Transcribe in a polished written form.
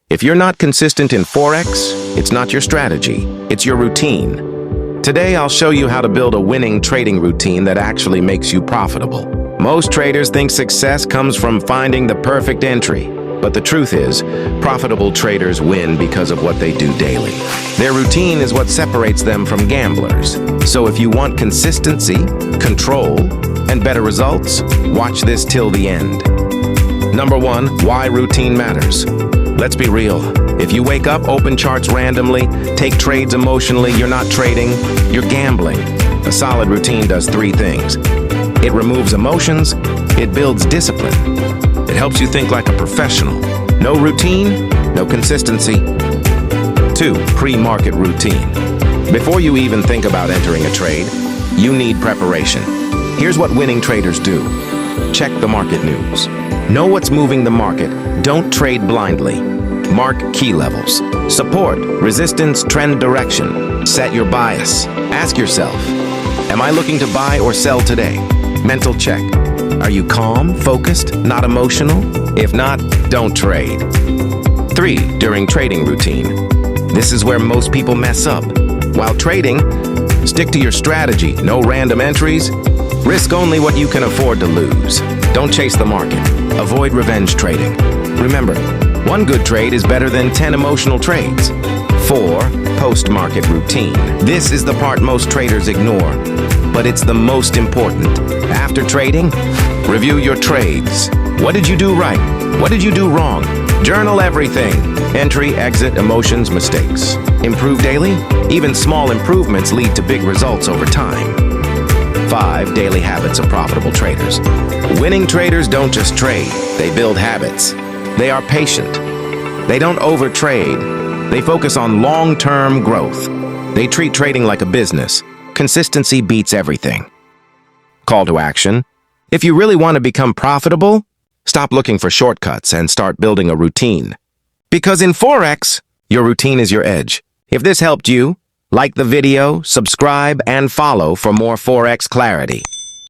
If you're not consistent in Forex, it's not your strategy, it's your routine. Today, I'll show you how to build a winning trading routine that actually makes you profitable. Most traders think success comes from finding the perfect entry, but the truth is, profitable traders win because of what they do daily. Their routine is what separates them from gamblers. So if you want consistency, control, and better results, watch this till the end. Number 1, why routine matters. Let's be real. If you wake up, open charts randomly, take trades emotionally, you're not trading, you're gambling. A solid routine does 3 things. It removes emotions, it builds discipline. It helps you think like a professional. No routine, no consistency. 2, pre-market routine. Before you even think about entering a trade, you need preparation. Here's what winning traders do. Check the market news. Know what's moving the market. Don't trade blindly. Mark key levels. Support, resistance, trend direction. Set your bias. Ask yourself, am I looking to buy or sell today? Mental check. Are you calm, focused, not emotional? If not, don't trade. 3, during trading routine. This is where most people mess up. While trading, stick to your strategy. No random entries. Risk only what you can afford to lose. Don't chase the market. Avoid revenge trading. Remember, 1 good trade is better than 10 emotional trades. 4, post-market routine. This is the part most traders ignore, but it's the most important. After trading, review your trades. What did you do right? What did you do wrong? Journal everything. Entry, exit, emotions, mistakes. Improve daily? Even small improvements lead to big results over time. 5, daily habits of profitable traders. Winning traders don't just trade, they build habits. They are patient. They don't overtrade. They focus on long-term growth. They treat trading like a business. Consistency beats everything. Call to action. If you really want to become profitable, stop looking for shortcuts and start building a routine. Because in Forex, your routine is your edge. If this helped you, like the video, subscribe, and follow for more Forex clarity.